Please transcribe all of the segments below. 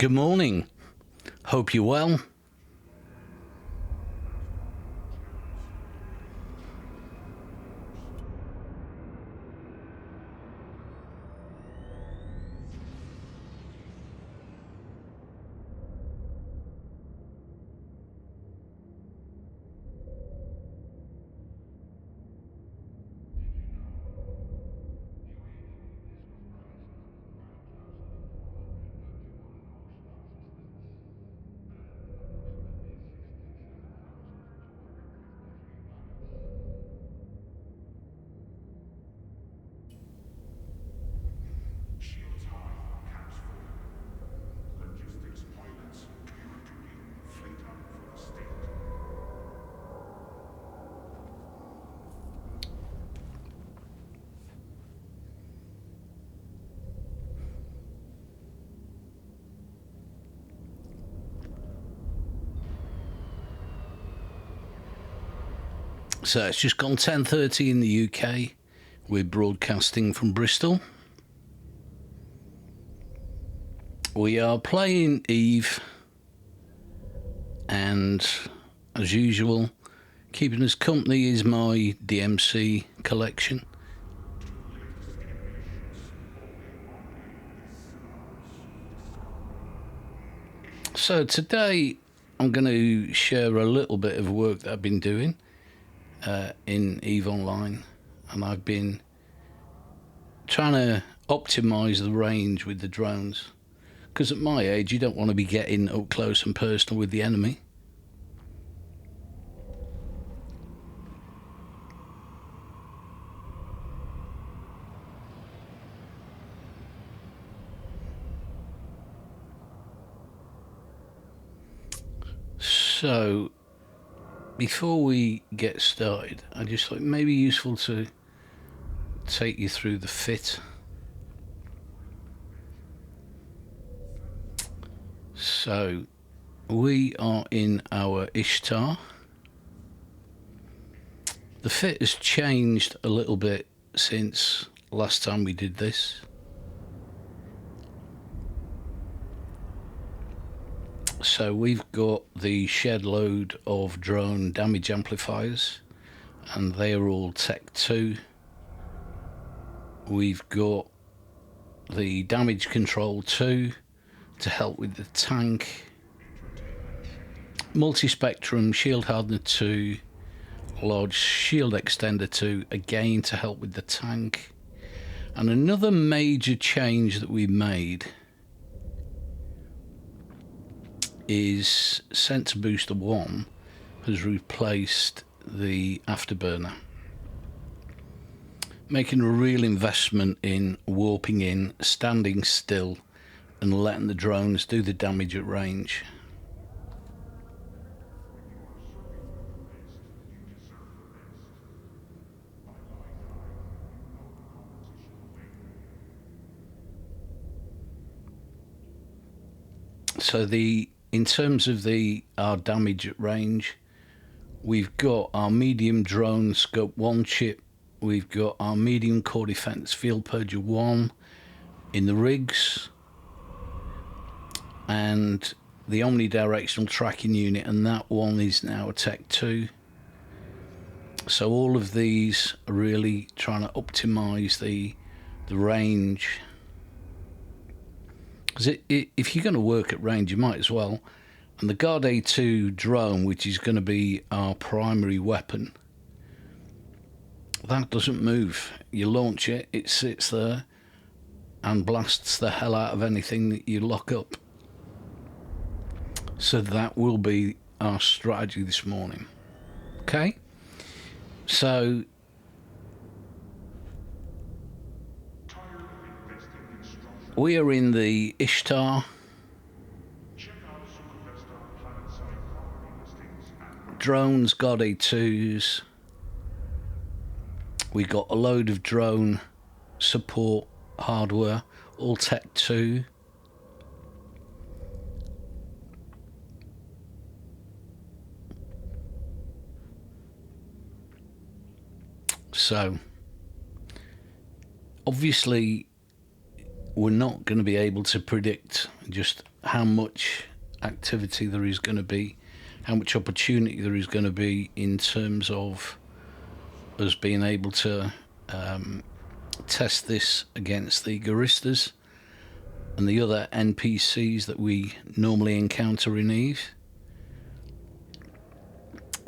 Good morning. Hope you're well. So it's just gone 10:30 in the UK. We're broadcasting from Bristol. We are playing Eve, and as usual, keeping us company is my DMC collection. So today I'm going to share a little bit of work that I've been doing in Eve Online, and I've been trying to optimize the range with the drones, because at my age you don't want to be getting up close and personal with the enemy. So before we get started, I just thought it may be useful to take you through the fit. So we are in our Ishtar. The fit has changed a little bit since last time we did this. So we've got the shed load of drone damage amplifiers, and they are all Tech 2. We've got the damage control 2 to help with the tank, multi-spectrum shield hardener 2, large shield extender 2, again to help with the tank. And another major change that we made is Sensor Booster 1 has replaced the afterburner, making a real investment in warping in, standing still, and letting the drones do the damage at range. So in terms of our damage at range, we've got our medium drone scope 1 chip, we've got our medium core defense field purger 1 in the rigs, and the omnidirectional tracking unit, and that one is now a Tech 2. So all of these are really trying to optimize the range. Because if you're going to work at range, you might as well. And the Garde 2 drone, which is going to be our primary weapon, that doesn't move. You launch it, it sits there and blasts the hell out of anything that you lock up. So that will be our strategy this morning. Okay? So we are in the Ishtar. Drones, Garde 2s. We got a load of drone support hardware, all Tech 2. So obviously we're not going to be able to predict just how much activity there is going to be, how much opportunity there is going to be in terms of us being able to test this against the Guristas and the other NPCs that we normally encounter in Eve.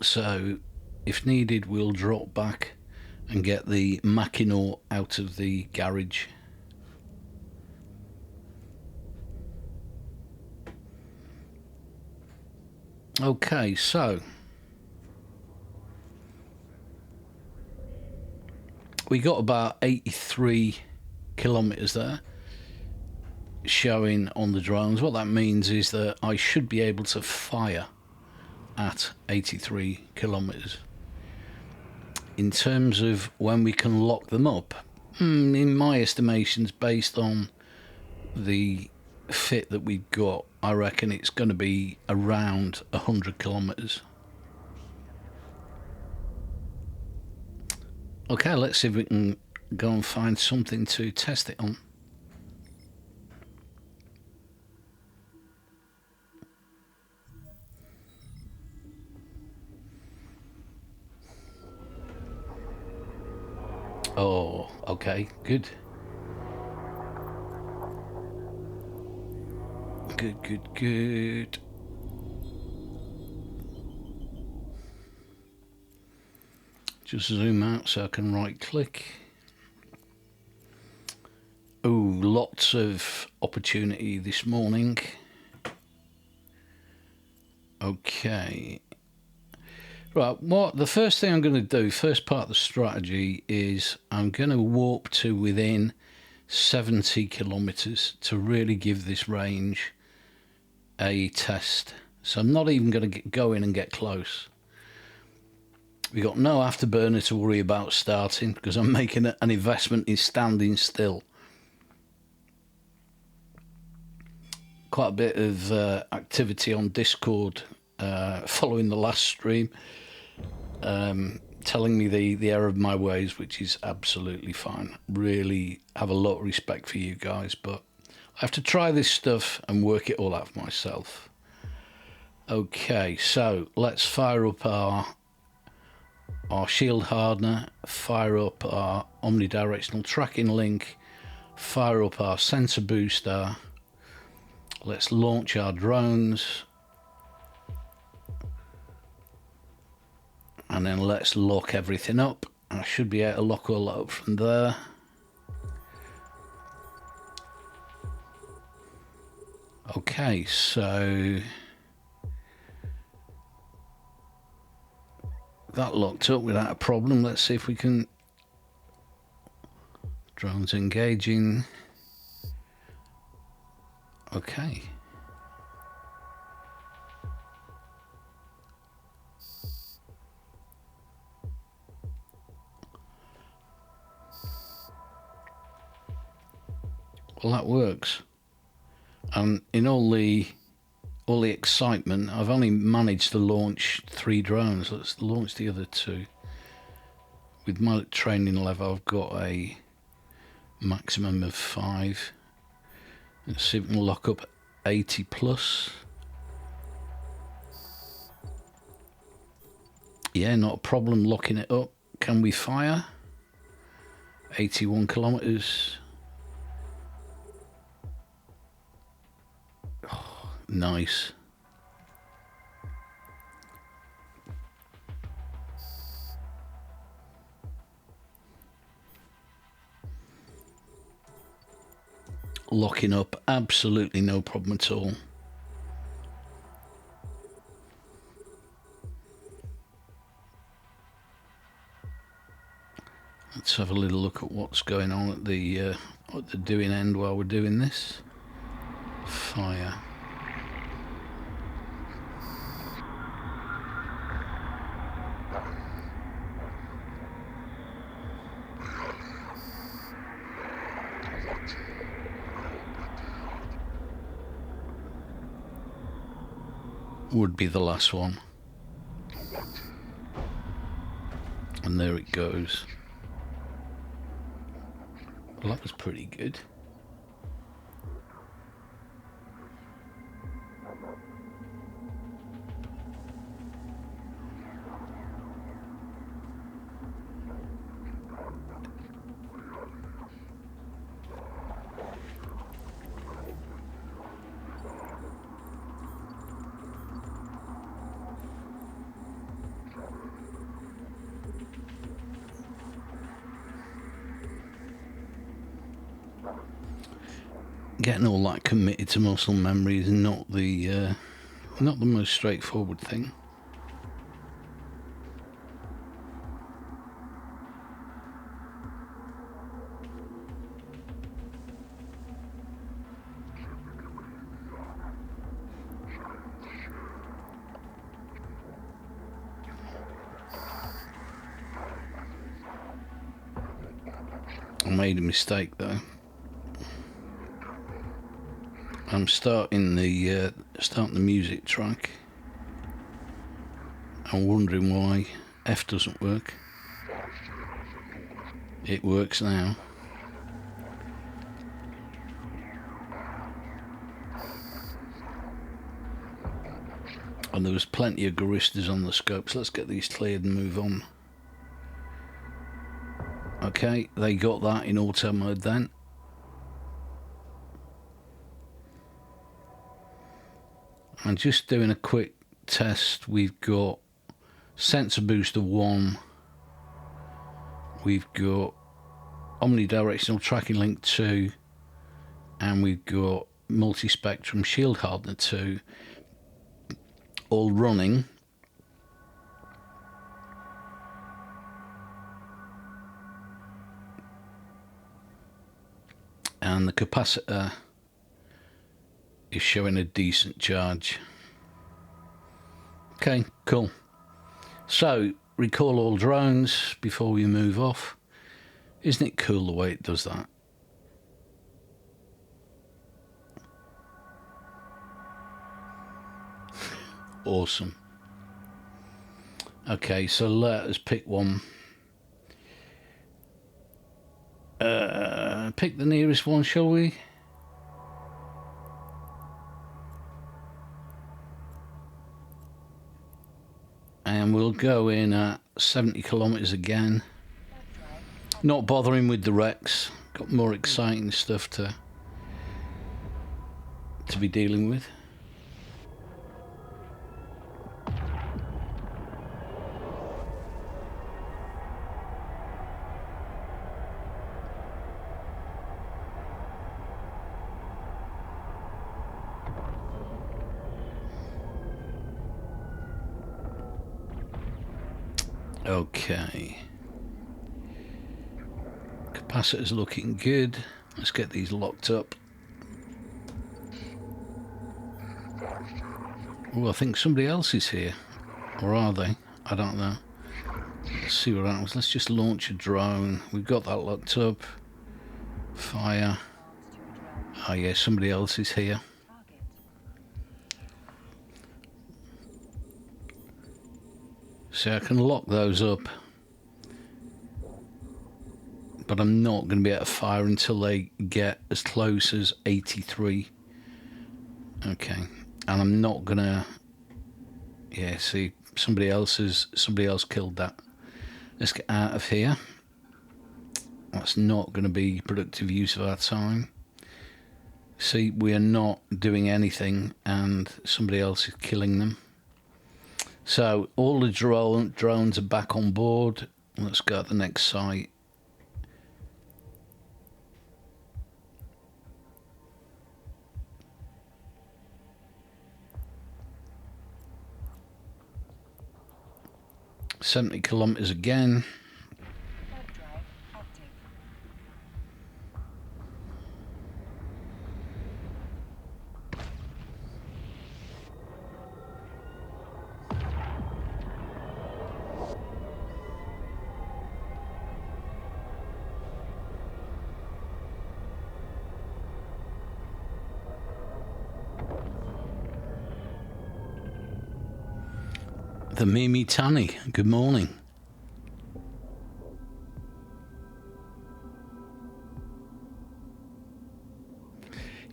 So if needed, we'll drop back and get the Machinor out of the garage. Okay, so we got about 83 kilometers there showing on the drones. What that means is that I should be able to fire at 83 kilometers. In terms of when we can lock them up, in my estimations, based on the fit that we've got, I reckon it's going to be around 100 kilometers. Okay, let's see if we can go and find something to test it on. Oh, okay, good. Good. Just zoom out so I can right click. Oh, lots of opportunity this morning. Okay. Right, what the first thing I'm going to do, first part of the strategy, is I'm going to warp to within 70 kilometers to really give this range a test. So I'm not even going to go in and get close. We got no afterburner to worry about starting because I'm making an investment in standing still. Quite a bit of activity on Discord following the last stream, telling me the error of my ways, which is absolutely fine. Really have a lot of respect for you guys, but I have to try this stuff and work it all out for myself. Okay, so let's fire up our shield hardener, fire up our omnidirectional tracking link, fire up our sensor booster. Let's launch our drones. And then let's lock everything up. I should be able to lock all that up from there. Okay, so that locked up without a problem. Let's see if we can. Drones engaging. Okay. Well, that works. In all the excitement, I've only managed to launch 3 drones. Let's launch the other 2. With my training level, I've got a maximum of 5. Let's see if we can lock up 80 plus. Yeah, not a problem locking it up. Can we fire? 81 kilometers. Oh, nice. Locking up, absolutely no problem at all. Let's have a little look at what's going on at the doing end while we're doing this. Fire. Would be the last one. And there it goes. Well, that was pretty good. Getting all that committed to muscle memory is not the most straightforward thing. I made a mistake though. I'm starting the music track. I'm wondering why F doesn't work. It works now. And there was plenty of Guristas on the scope, so let's get these cleared and move on. Okay, they got that in auto mode then. And just doing a quick test, we've got sensor booster 1, we've got omnidirectional tracking link 2, and we've got multi-spectrum shield hardener 2, all running. And the capacitor is showing a decent charge. Okay, cool. So, recall all drones before we move off. Isn't it cool the way it does that? Awesome. Okay, so let us pick one. Pick the nearest one, shall we? And we'll go in at 70 kilometers again. Not bothering with the wrecks. Got more exciting stuff to be dealing with. Okay. Capacitor's looking good. Let's get these locked up. Oh, I think somebody else is here. Or are they? I don't know. Let's see what happens. Let's just launch a drone. We've got that locked up. Fire. Oh yeah, somebody else is here. So I can lock those up, but I'm not going to be able to fire until they get as close as 83. Okay, and I'm not gonna. Yeah, see, somebody else killed that. Let's get out of here. That's not going to be productive use of our time. See, we are not doing anything, and somebody else is killing them. So all the drones are back on board. Let's go to the next site. "70 kilometers again." The Mimi Tanny, good morning.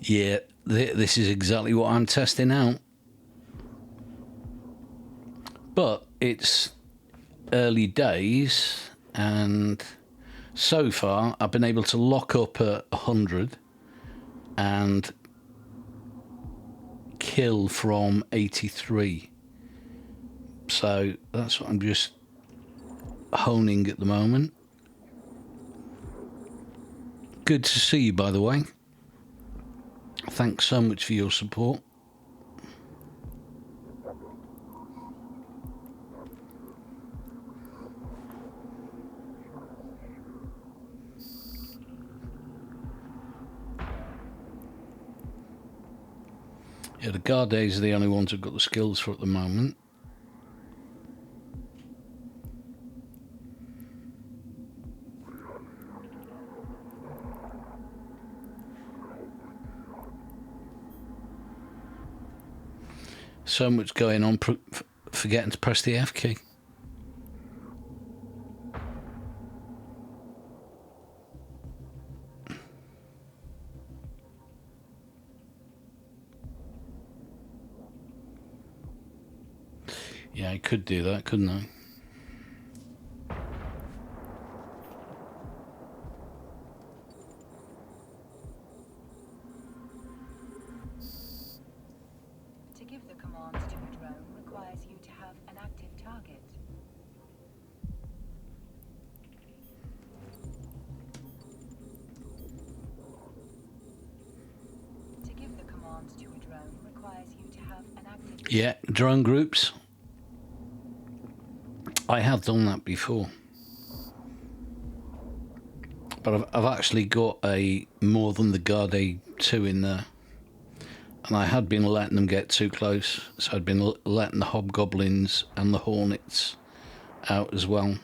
Yeah, this is exactly what I'm testing out. But it's early days, and so far I've been able to lock up at 100 and kill from 83. So that's what I'm just honing at the moment. good to see you, by the way. Thanks so much for your support. Yeah, the Gardes are the only ones I've got the skills for at the moment. So much going on, forgetting to press the F key. Yeah, I could do that, couldn't I? To give the commands to a drone requires you to have an active target. To give the commands to a drone requires you to have an active. Yeah, drone groups. I have done that before, but I've actually got a more than the Garde 2 in there, and I had been letting them get too close, so I'd been letting the hobgoblins and the hornets out as well.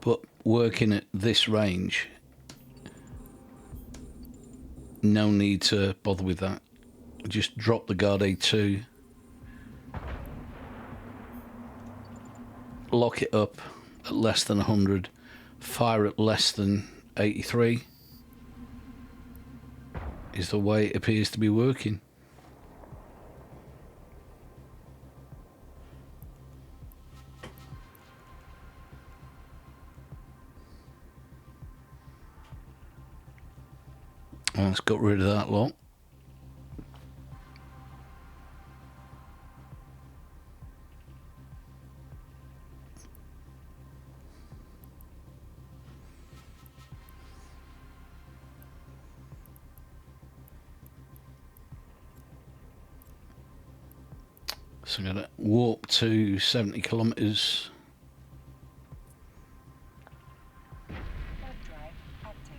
But working at this range, no need to bother with that. Just drop the Garde 2, lock it up at less than 100, fire at less than 83 is the way it appears to be working. And let's got rid of that lot. So I'm going to warp to 70 kilometers. Drive active.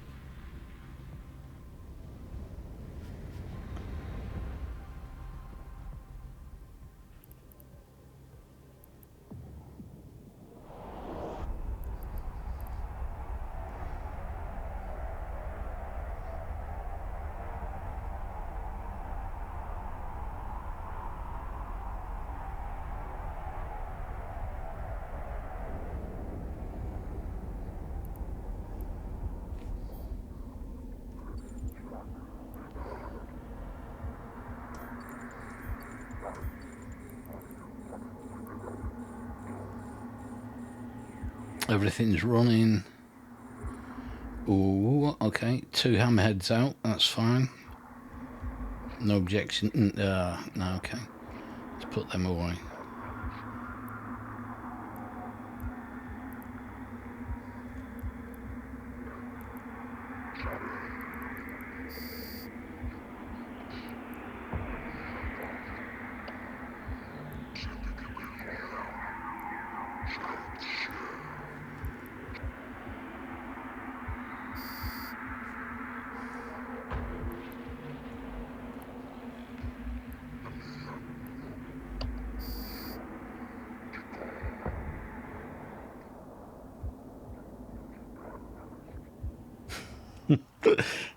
Everything's running. Ooh, okay. 2 hammerheads out, that's fine. No objection. No, okay. Let's put them away.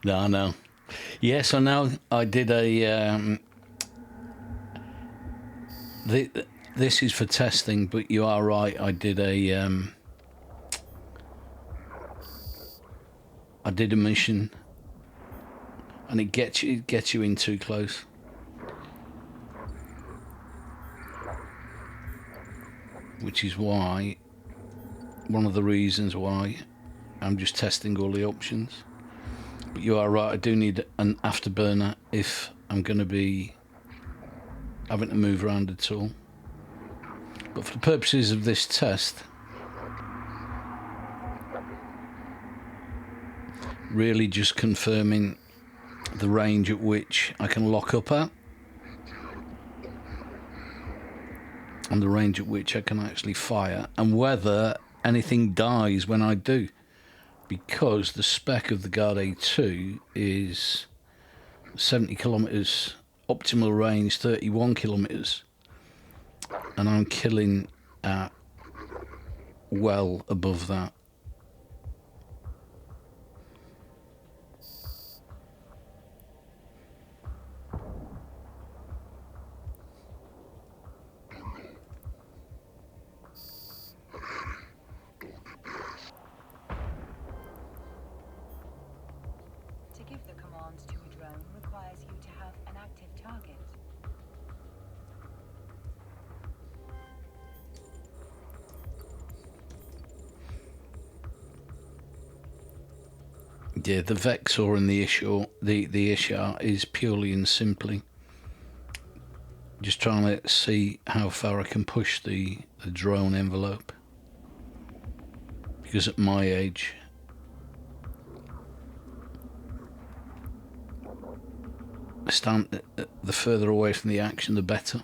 No. Yes, I know. I did a. This is for testing, but you are right. I did a. I did a mission, and it gets you in too close. Which is why, one of the reasons why, I'm just testing all the options. But you are right, I do need an afterburner if I'm going to be having to move around at all. But for the purposes of this test, Really just confirming the range at which I can lock up at, and the range at which I can actually fire, and whether anything dies when I do, because the spec of the Garde 2 is 70 kilometers, optimal range 31 kilometers, and I'm killing at well above that. To give the command to a drone requires you to have an active target. Yeah, the Vexor and the Ishtar, the Ishtar is purely and simply just trying to see how far I can push the drone envelope. Because at my age, the further away from the action, the better.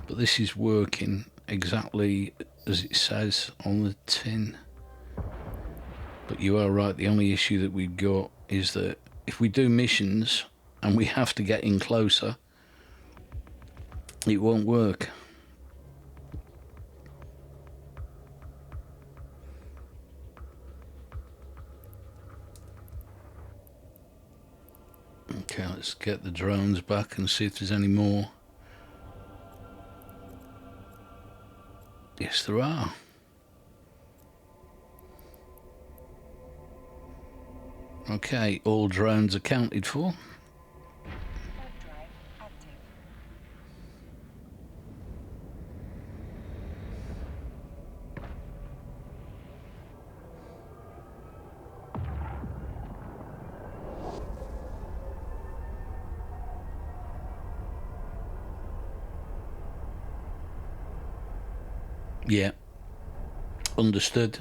But this is working exactly as it says on the tin. But you are right, the only issue that we've got is that if we do missions and we have to get in closer, it won't work. Okay, let's get the drones back and see if there's any more. Yes, there are. Okay, all drones accounted for. Warp drive active. Yeah, understood.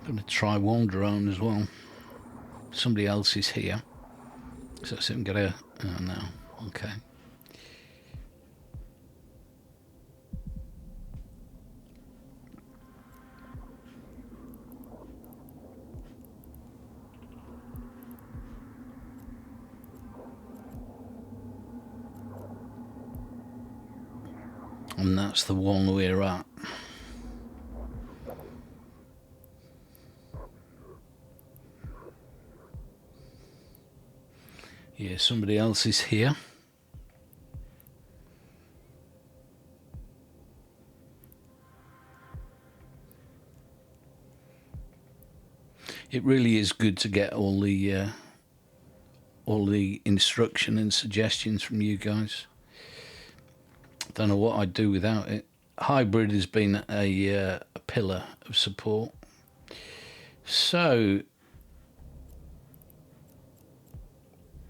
I'm going to try one drone as well. Somebody else is here. So let's see if we can get a... Oh, no. Okay. And that's the one we're at. Yeah, somebody else is here. It really is good to get all the instruction and suggestions from you guys. Don't know what I'd do without it. Hybrid has been a pillar of support. So,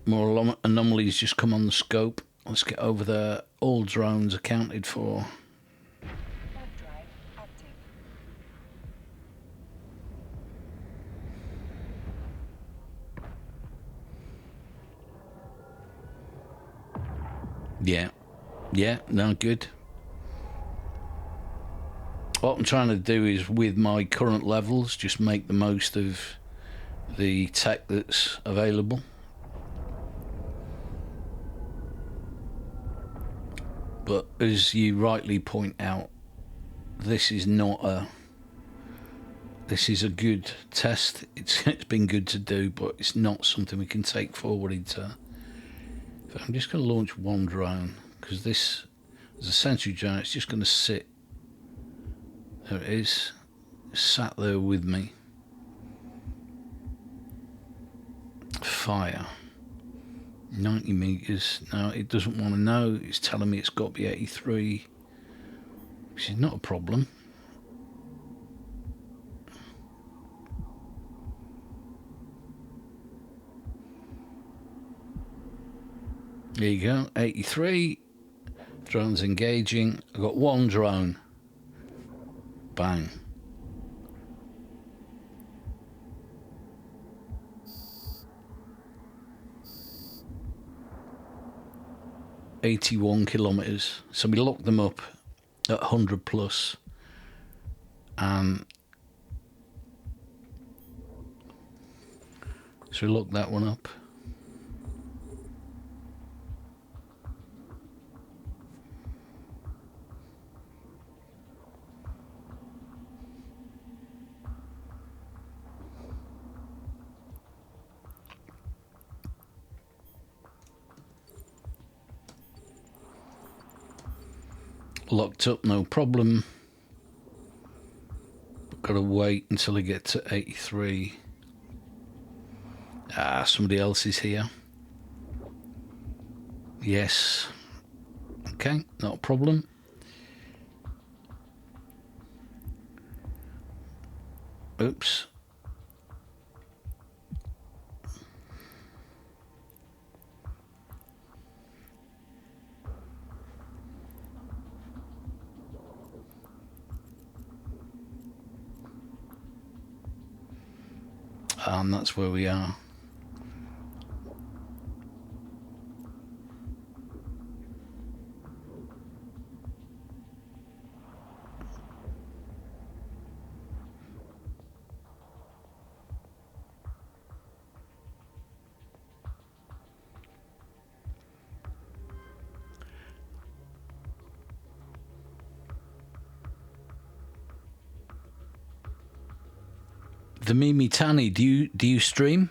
more anomalies just come on the scope. Let's get over there. All drones accounted for. Warp drive active. Yeah, no, good. What I'm trying to do is, with my current levels, just make the most of the tech that's available. But as you rightly point out, this is a good test. It's been good to do, but it's not something we can take forward into. I'm just going to launch one drone, because this is a sentry drone. It's just going to sit. There it is, sat there with me. fire. 90 meters. No, it doesn't want to know. It's telling me it's got to be 83, which is not a problem. There you go, 83. Drone's engaging. I've got one drone. Bang. ...81 kilometres. So we locked them up at 100 plus. So we locked that one up. Locked up, no problem. Got to wait until I get to 83. Ah, somebody else is here. Yes. Okay, not a problem. Oops. And that's where we are. The Mimi Tani, do you stream?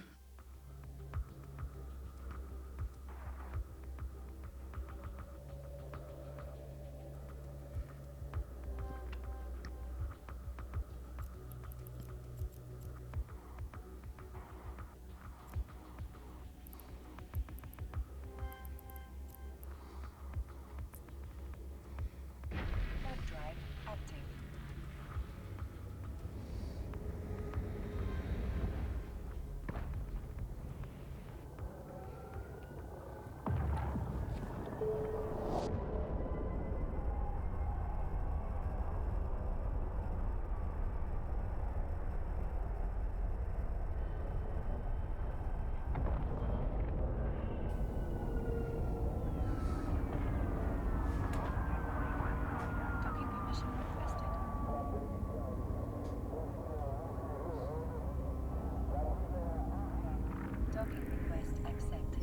Drive active. Docking permission requested. Docking request accepted.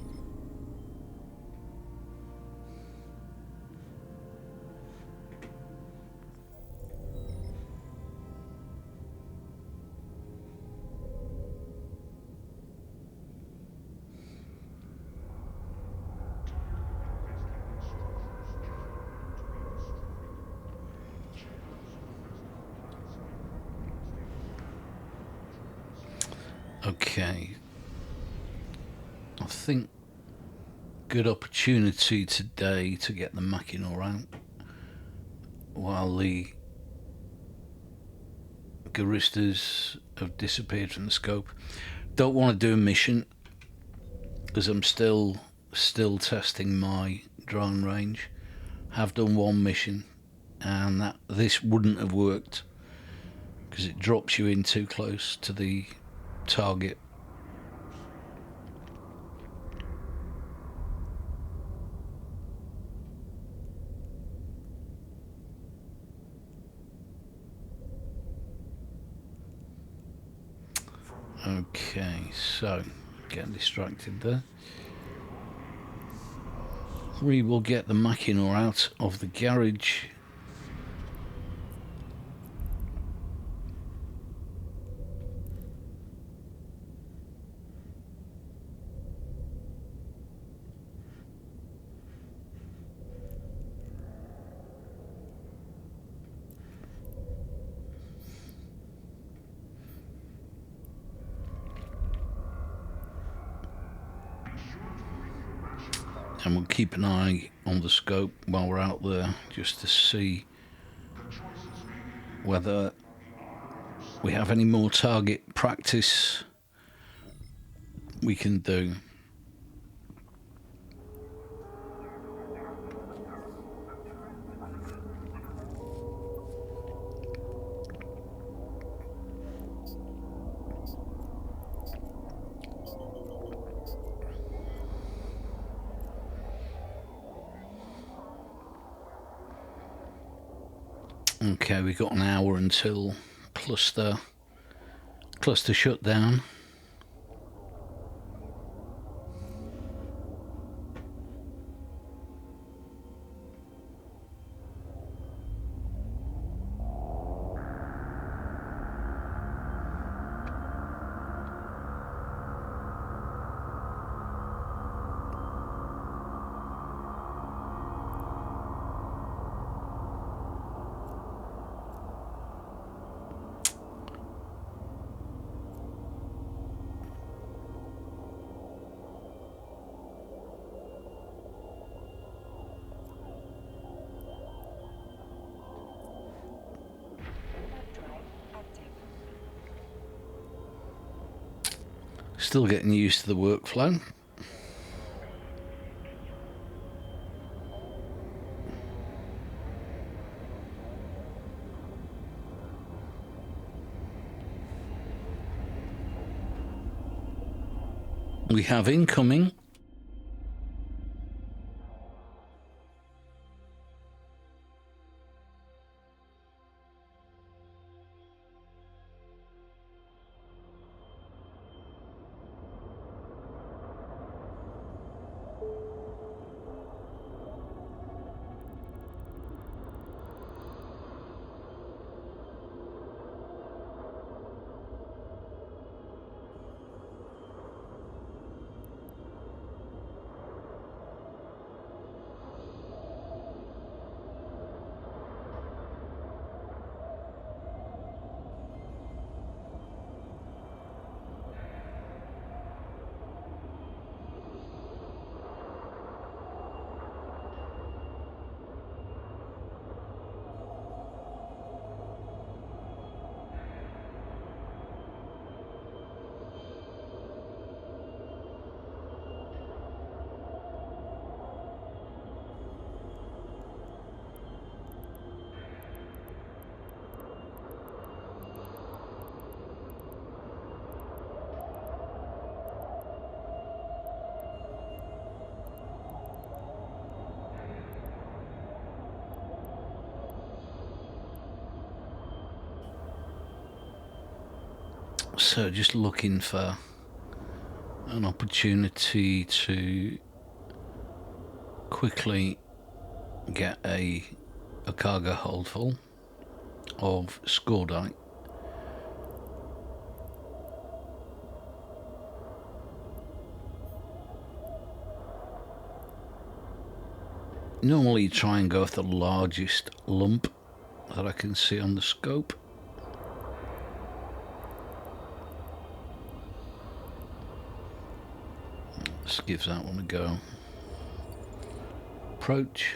Okay. I think good opportunity today to get the Mackinac out while the Guristas have disappeared from the scope. Don't want to do a mission because I'm still testing my drone range. Have done one mission and this wouldn't have worked because it drops you in too close to the target. Okay, so getting distracted there. We will get the Mackinac out of the garage. and we'll keep an eye on the scope while we're out there just to see whether we have any more target practice we can do. Okay, we've got an hour until cluster shutdown. Still getting used to the workflow. We have incoming. So just looking for an opportunity to quickly get a cargo hold full of scordite. Normally try and go for the largest lump that I can see on the scope. Let's give that one a go. Approach.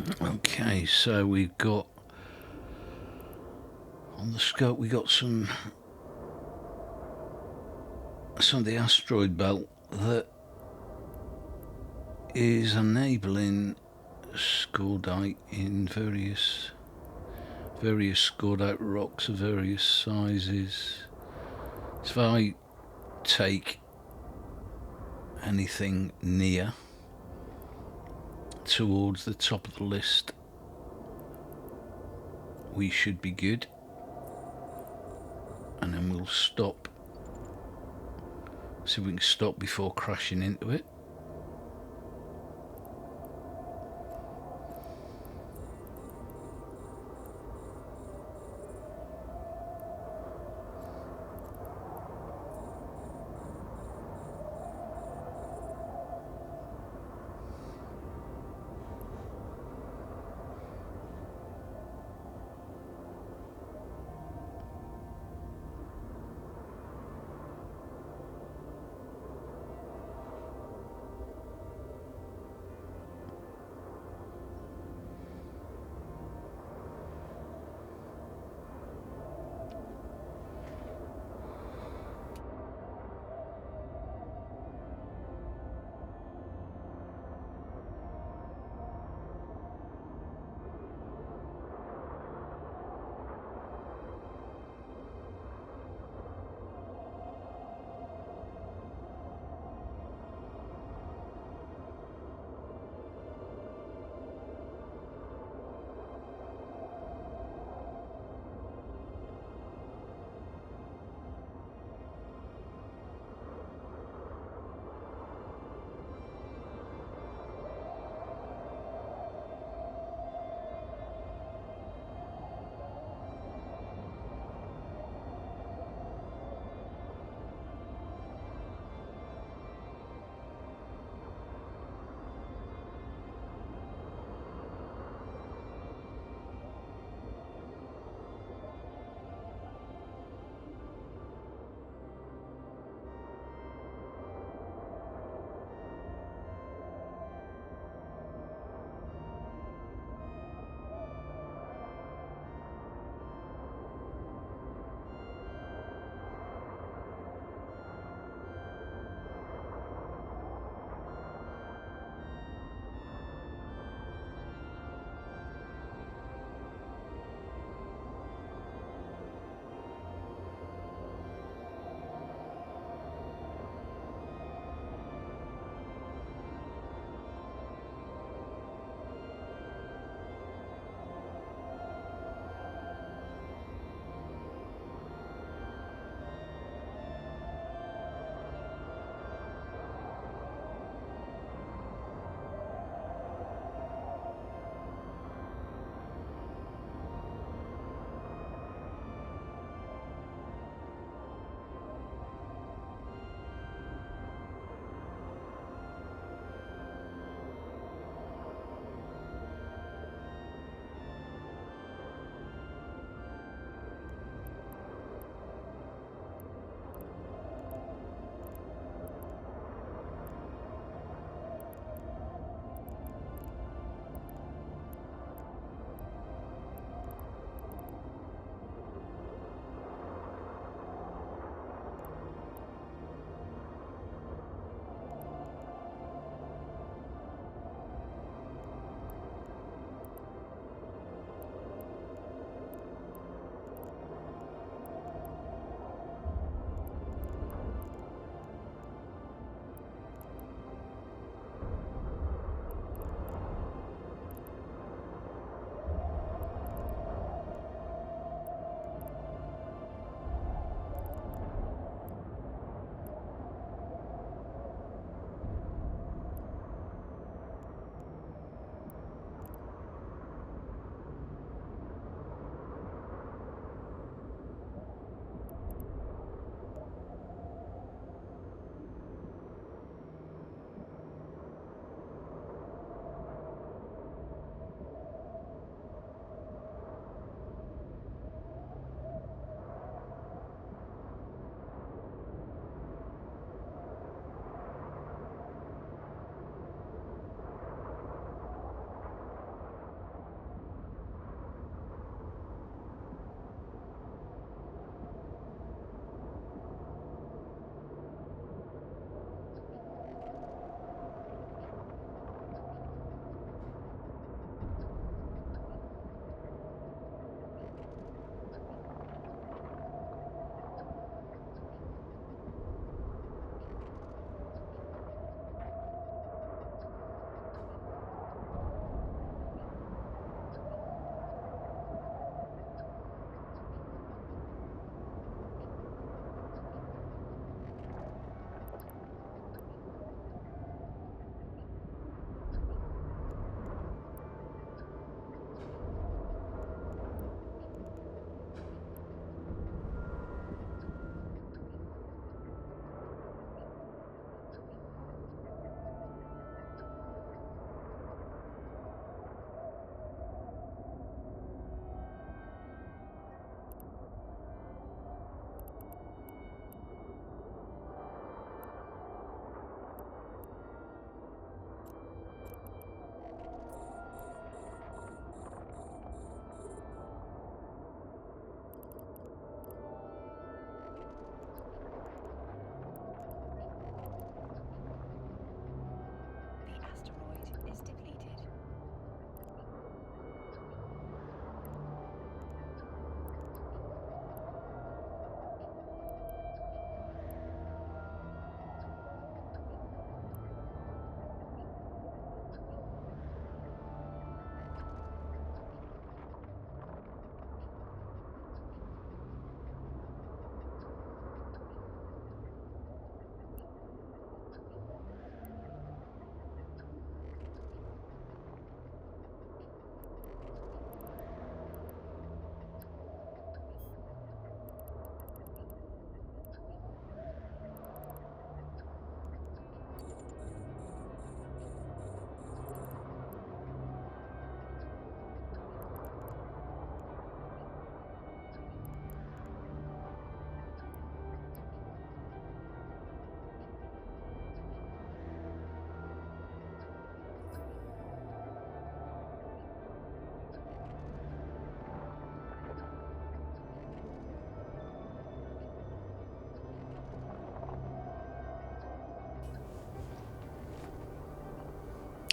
Okay, so we've got on the scope we got some of the asteroid belt that is enabling scordite in various scordite rocks of various sizes. So if I take anything near towards the top of the list, we should be good, and then we'll stop, see if we can stop before crashing into it.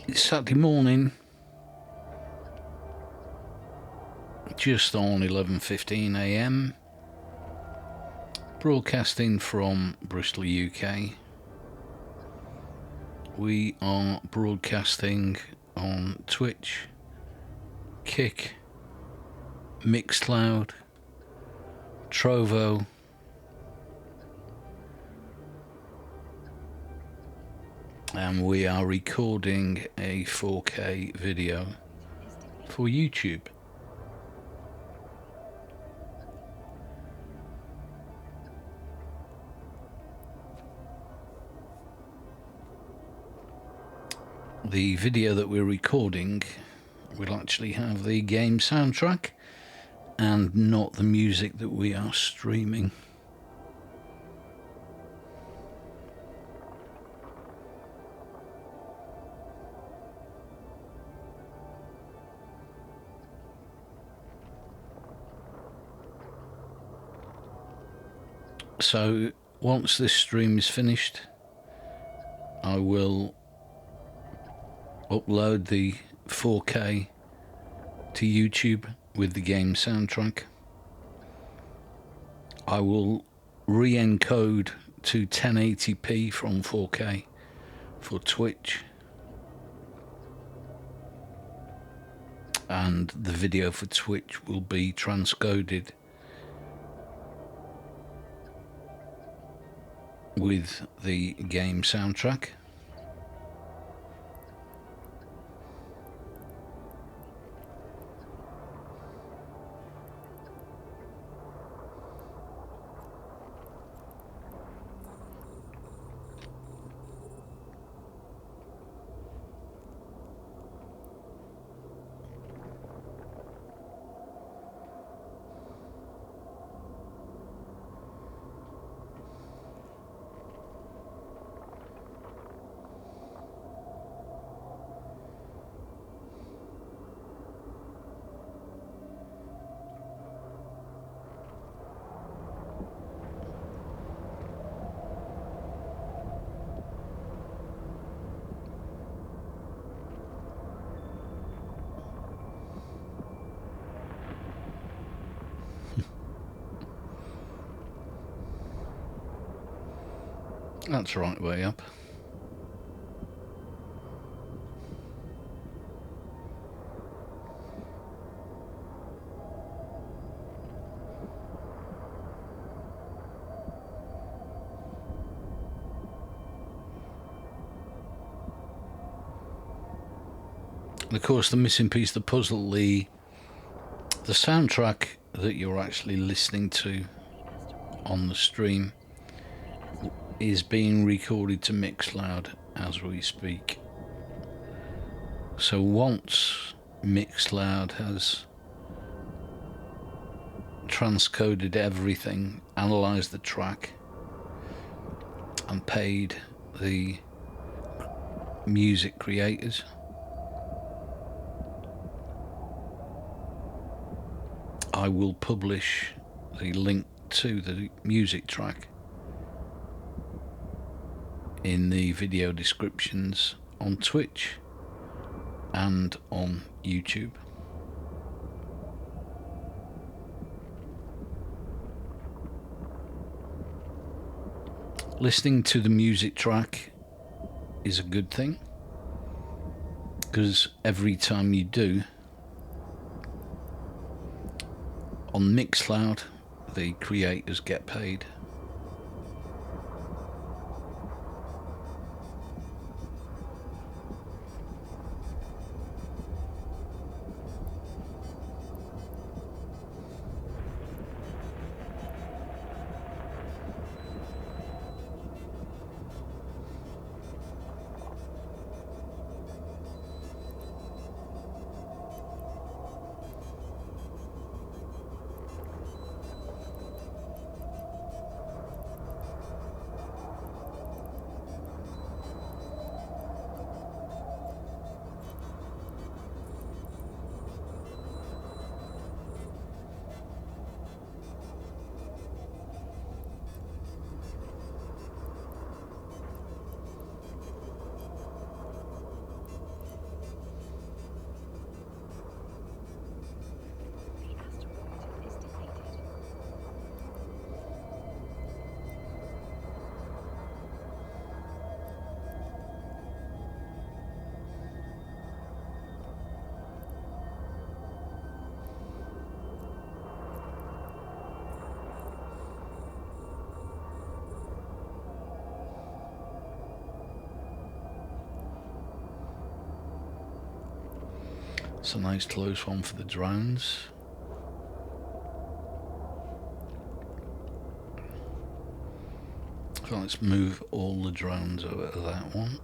It's Saturday morning, just on 11:15 a.m. Broadcasting from Bristol, UK. We are broadcasting on Twitch, Kick, MixCloud, Trovo, and we are recording a 4K video for YouTube. The video that we're recording will actually have the game soundtrack and not the music that we are streaming. So once this stream is finished, I will upload the 4K to YouTube with the game soundtrack. I will re-encode to 1080p from 4K for Twitch, and the video for Twitch will be transcoded with the game soundtrack. That's the right way up. And of course, the missing piece of the puzzle, the soundtrack that you're actually listening to on the stream is being recorded to MixCloud as we speak. So once MixCloud has transcoded everything, analysed the track, and paid the music creators, I will publish the link to the music track in the video descriptions on Twitch and on YouTube. Listening to the music track is a good thing, because every time you do, on MixCloud, the creators get paid. It's a nice close one for the drones. So let's move all the drones over to that one.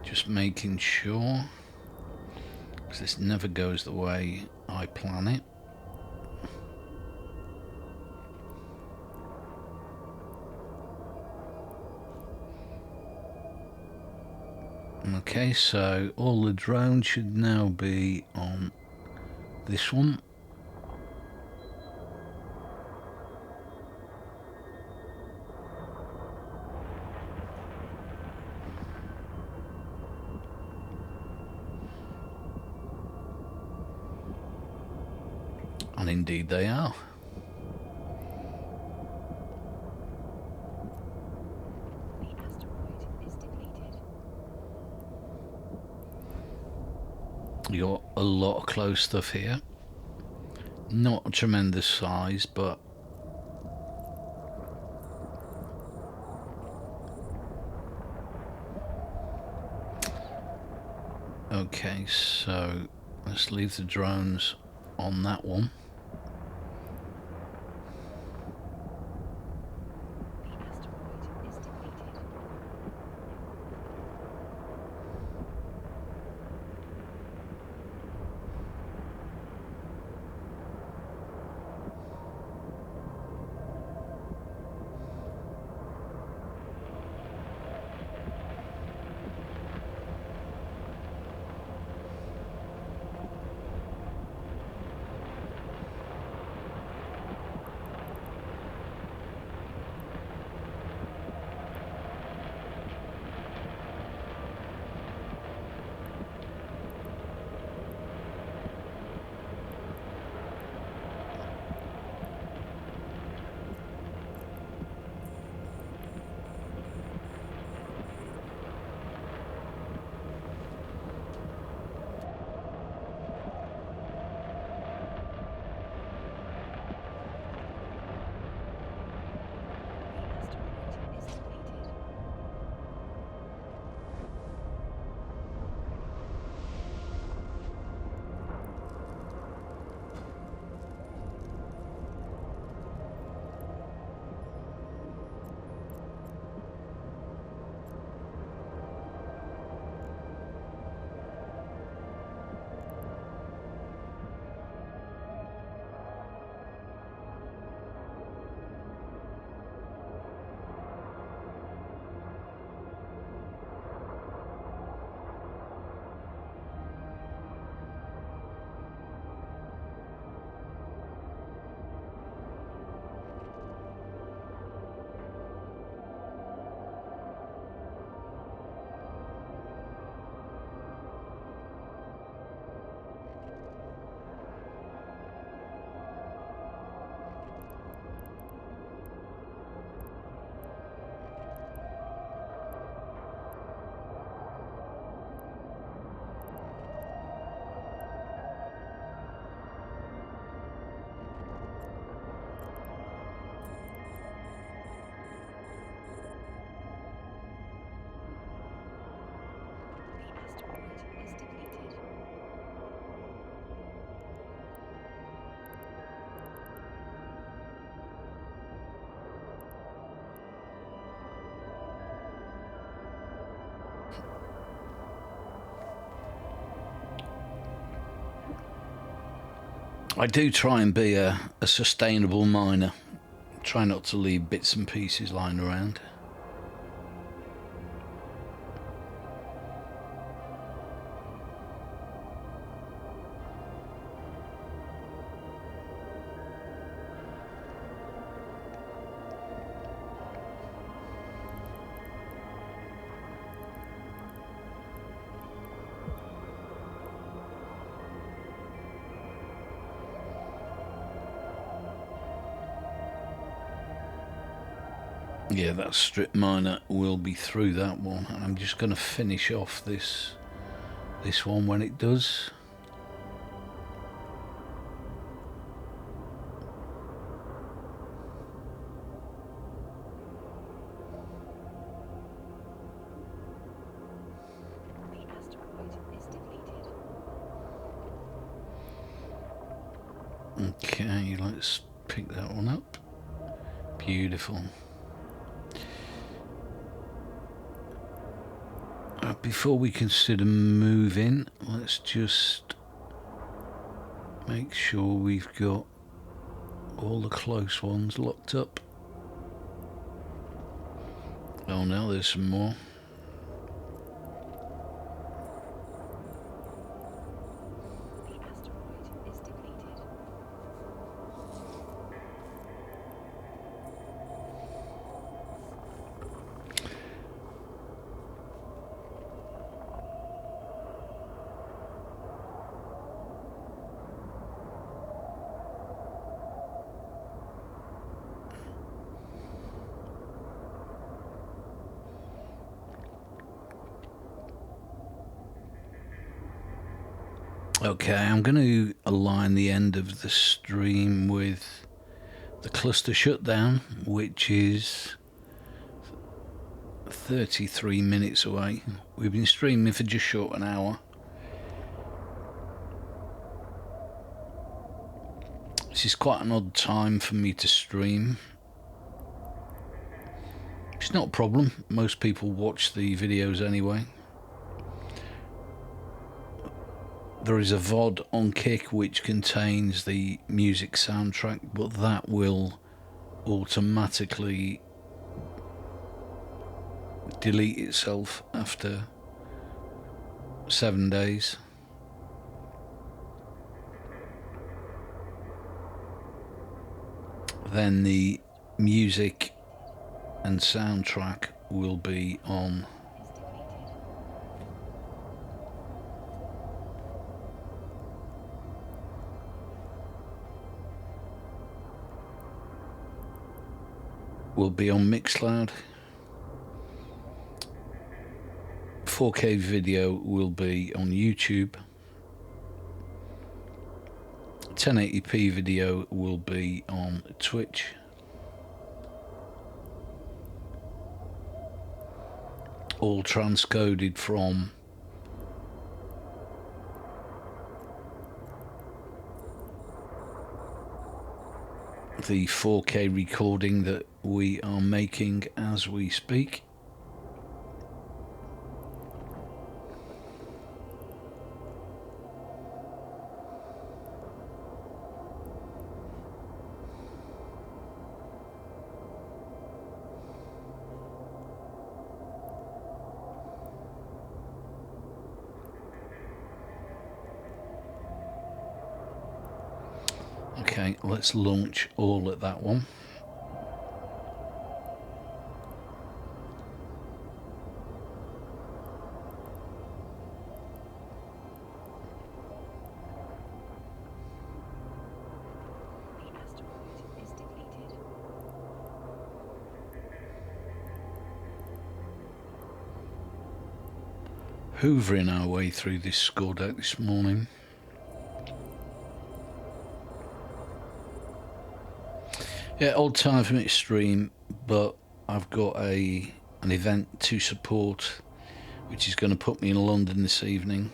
Just making sure, because this never goes the way I plan it. Okay, so all the drones should now be on this one. And indeed they are. The asteroid is depleted. You got a lot of close stuff here. Not a tremendous size, but okay, so let's leave the drones on that one. The asteroid is depleted. I do try and be a sustainable miner. Try not to leave bits and pieces lying around. Yeah, that strip miner will be through that one, and I'm just going to finish off this one when it does. The asteroid is depleted. Okay, let's pick that one up. Beautiful. Before we consider moving, let's just make sure we've got all the close ones locked up. Oh no, there's some more. The asteroid is depleted. Okay, I'm going to align the end of the stream with the cluster shutdown, which is 33 minutes away. We've been streaming for just short an hour. This is quite an odd time for me to stream. It's not a problem. Most people watch the videos anyway. There is a VOD on Kick which contains the music soundtrack, but that will automatically delete itself after 7 days. Then the music and soundtrack will be on MixCloud. 4K video will be on YouTube. 1080p video will be on Twitch. All transcoded from the 4K recording that we are making as we speak. Okay, let's launch all at that one. The asteroid is depleted. Hoovering our way through this score deck this morning. Yeah, old time for me to stream, but I've got an event to support, which is going to put me in London this evening.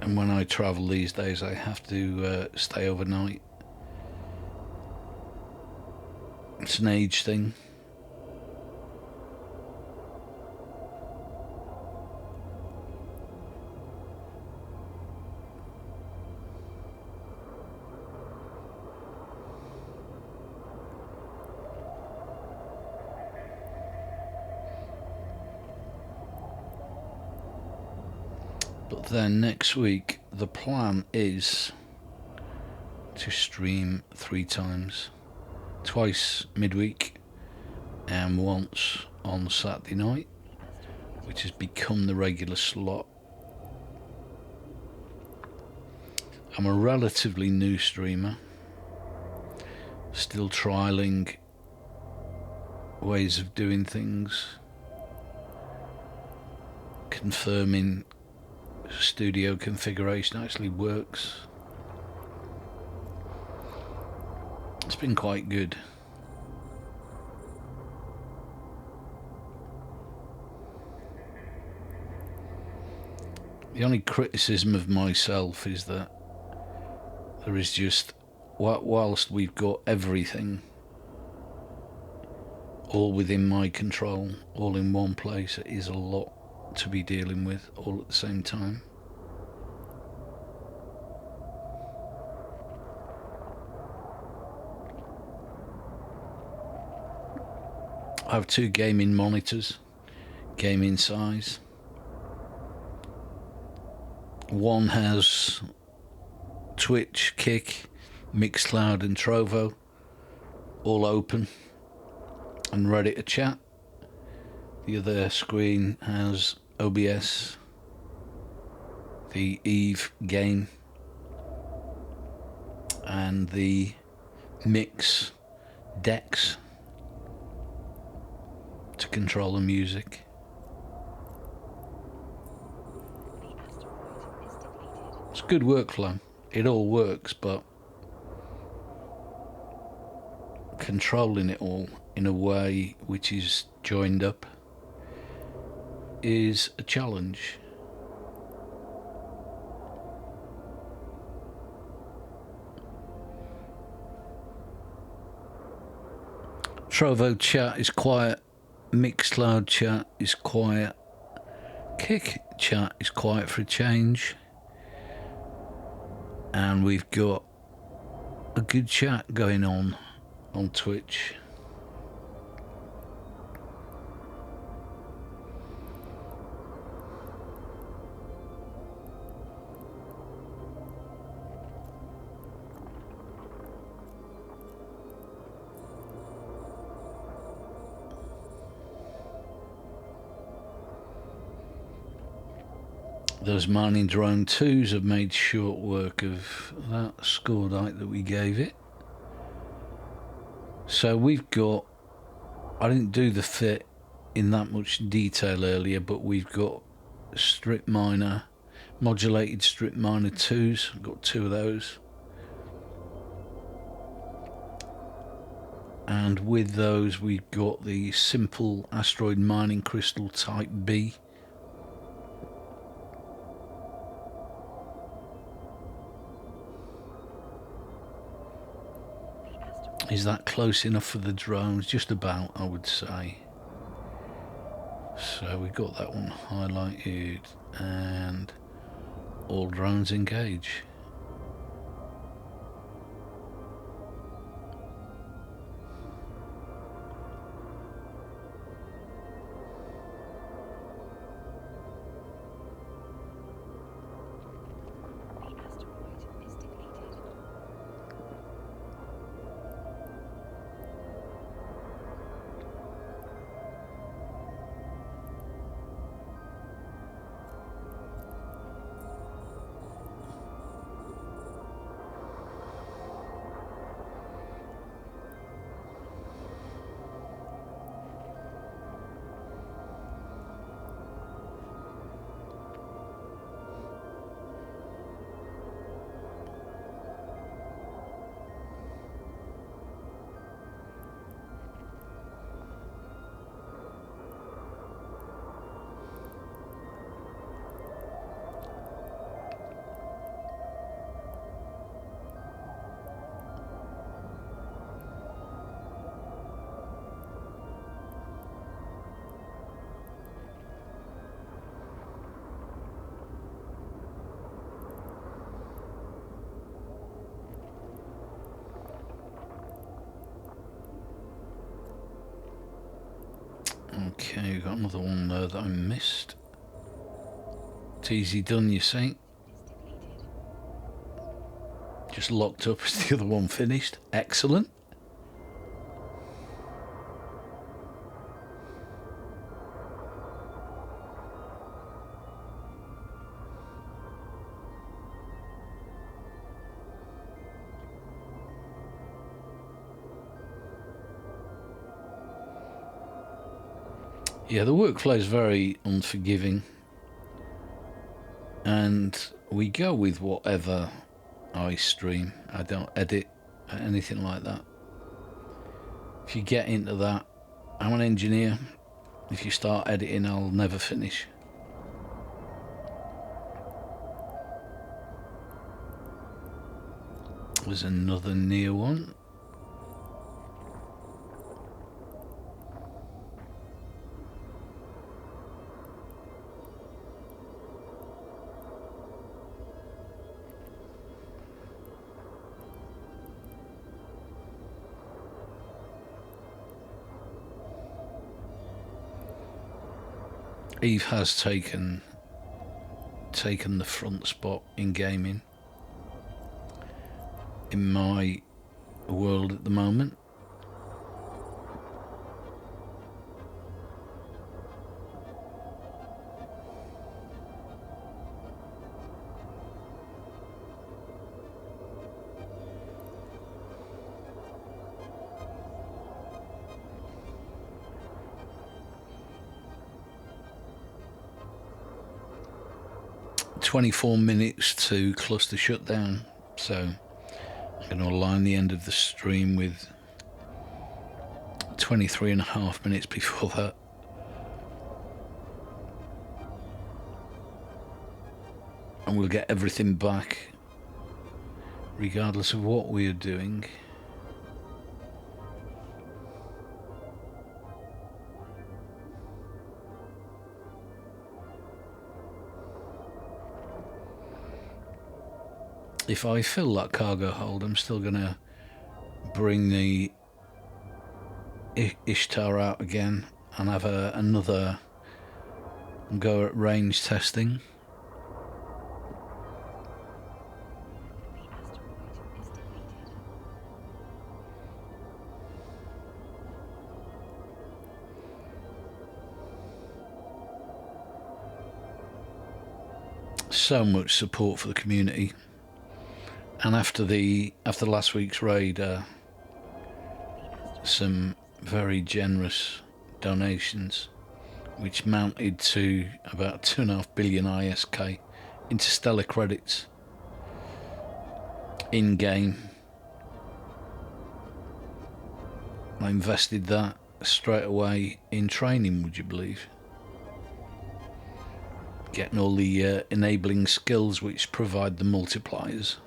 And when I travel these days, I have to stay overnight. It's an age thing. But then next week, the plan is to stream 3 times. Twice midweek and once on Saturday night, which has become the regular slot. I'm a relatively new streamer, Still trialing ways of doing things, confirming studio configuration actually works. It's been quite good. The only criticism of myself is that there is just, whilst we've got everything all within my control, all in one place, it is a lot to be dealing with all at the same time. I have 2 gaming monitors, gaming size. One has Twitch, Kick, MixCloud and Trovo all open and ready to chat. The other screen has OBS, the Eve game, and the Mix decks to control the music. It's good workflow. It all works, but controlling it all in a way which is joined up is a challenge. Trovo chat is quiet, MixCloud chat is quiet, Kick chat is quiet for a change, and we've got a good chat going on Twitch. Those mining drone 2s have made short work of that score height that we gave it. So we've got, I didn't do the fit in that much detail earlier, but we've got strip miner, modulated strip miner 2s. I've got 2 of those. And with those we've got the simple asteroid mining crystal type B. Is that close enough for the drones? Just about, I would say. So we got that one highlighted, and all drones engage. Okay, we've got another one there that I missed. It's easy done, you see. Just locked up as the other one finished. Excellent. Yeah, the workflow is very unforgiving, and we go with whatever I stream. I don't edit anything like that. If you get into that, I'm an engineer. If you start editing, I'll never finish. There's another near one. Eve has taken the front spot in gaming in my world at the moment. "24 minutes to cluster shutdown," so I'm going to align the end of the stream with 23.5 minutes before that. And we'll get everything back regardless of what we are doing. If I fill that cargo hold, I'm still going to bring the Ishtar out again and have another go at range testing. The asteroid is depleted. So much support for the community. And after last week's raid, some very generous donations, which mounted to about 2.5 billion ISK interstellar credits in game. I invested that straight away in training, would you believe? Getting all the enabling skills which provide the multipliers.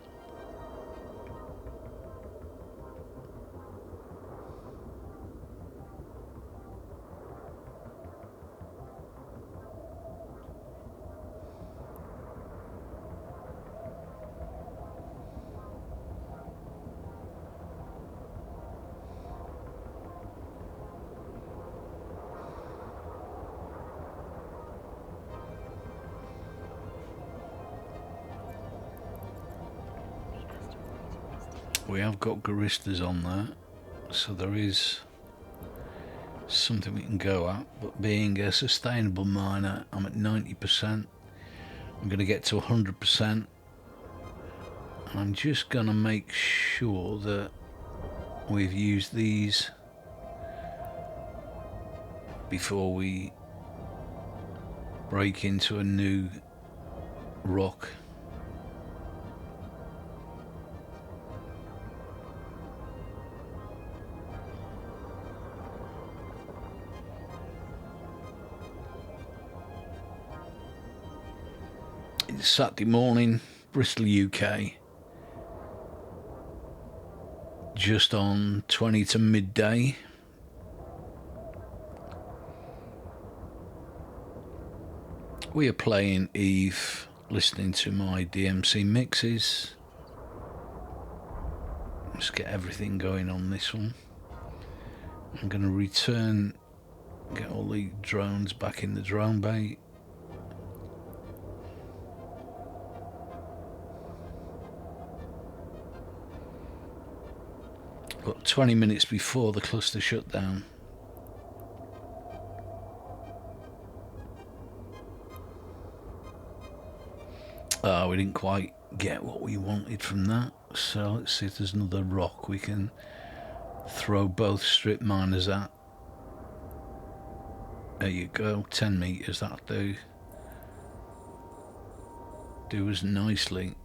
We have got Guristas on there, so there is something we can go at, but being a sustainable miner, I'm at 90%. I'm going to get to 100%, and I'm just going to make sure that we've used these before we break into a new rock. It's Saturday morning, Bristol, UK, just on 20 to midday. We are playing Eve, listening to my DMC mixes. Let's get everything going on this one. I'm going to return, get all the drones back in the drone bay. Got 20 minutes before the cluster shutdown. We didn't quite get what we wanted from that, so let's see if there's another rock we can throw both strip miners at There you go, 10 meters, that'll do us nicely.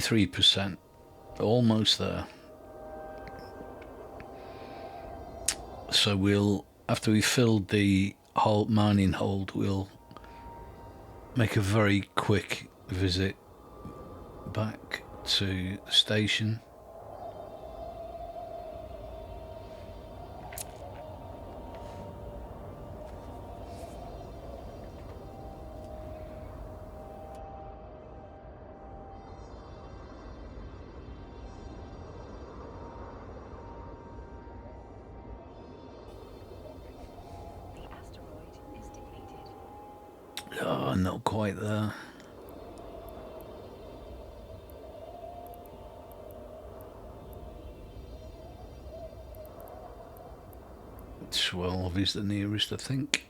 %, almost there. So we'll, after we filled the whole mining hold, we'll make a very quick visit back to the station. Oh, not quite there. $12 is the nearest, I think.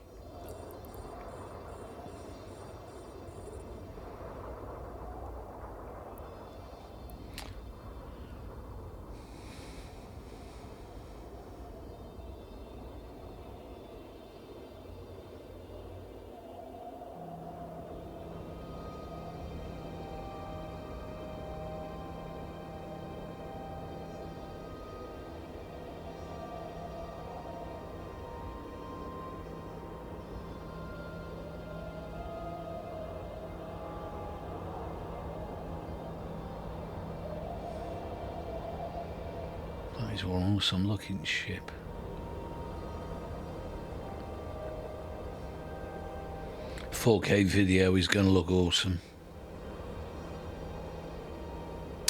That is one awesome looking ship. "4K video is going to look awesome.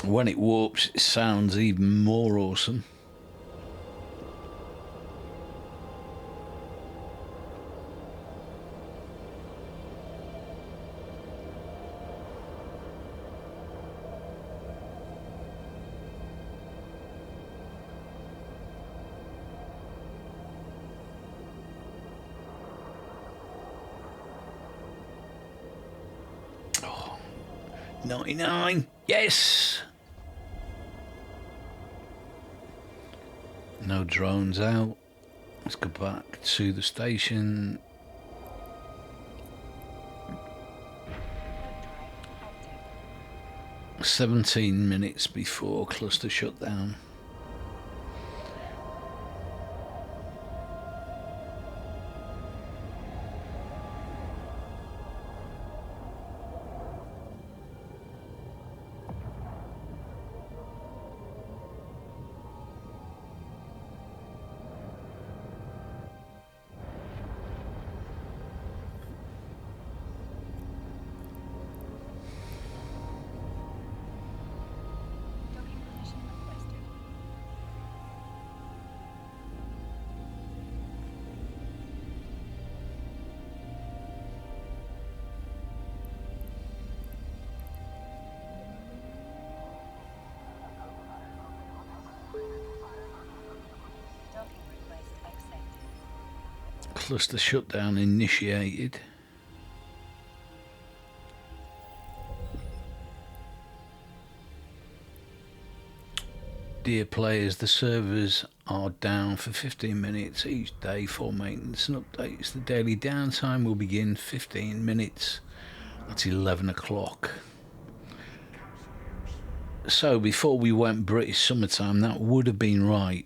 When it warps, it sounds even more awesome." Oh, 99, yes! No drones out. Let's go back to the station. Active. 17 minutes before cluster shutdown. Docking permission requested. Docking request accepted. Cluster shutdown initiated. Dear players, the servers are down for 15 minutes each day for maintenance and updates. The daily downtime will begin 15 minutes at 11 o'clock. So before we went British summertime, that would have been right,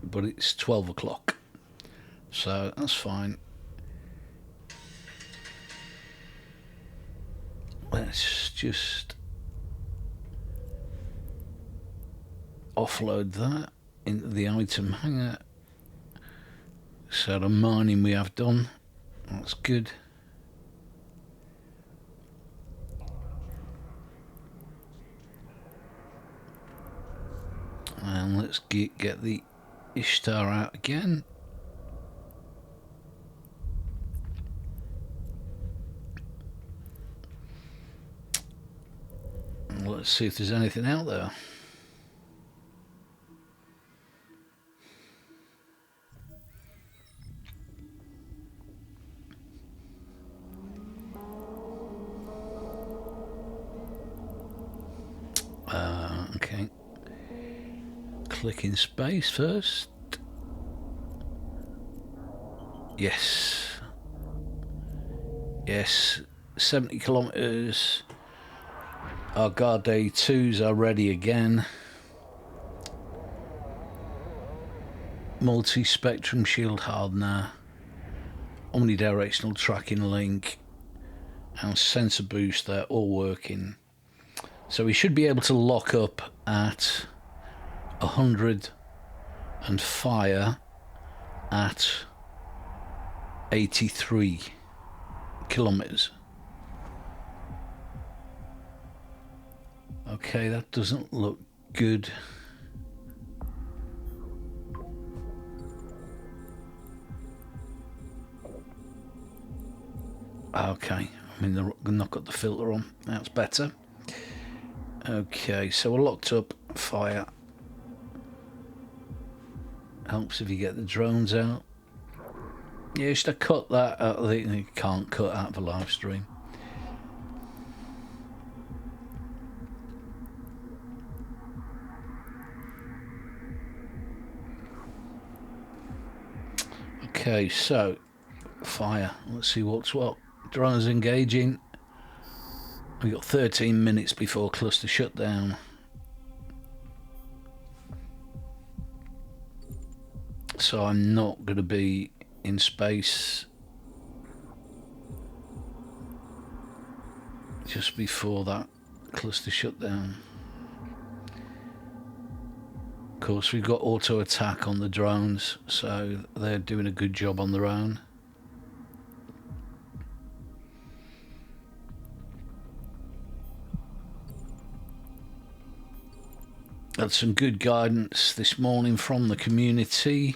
but it's 12 o'clock. So that's fine. Let's just offload that into the item hanger. So the mining we have done, that's good. let's get the Ishtar out again. And let's see if there's anything out there. Okay. Click in space first. Yes. Yes. 70 kilometers. Our Garde 2s are ready again. Multi-spectrum shield hardener. Omnidirectional tracking link. And sensor boost, they're all working. So we should be able to lock up at 100 and fire at 83 kilometers. Okay, that doesn't look good. Okay, I mean, they've not got the filter on. That's better. Okay, so we're locked up. Fire. Helps if you get the drones out. Yeah, you should cut that out of the... You can't cut out of a live stream. Okay, so fire. Let's see what's what. Drones engaging. We've got 13 minutes before cluster shutdown. So I'm not going to be in space just before that cluster shutdown. Of course, we've got auto attack on the drones, so they're doing a good job on their own. Had some good guidance this morning from the community.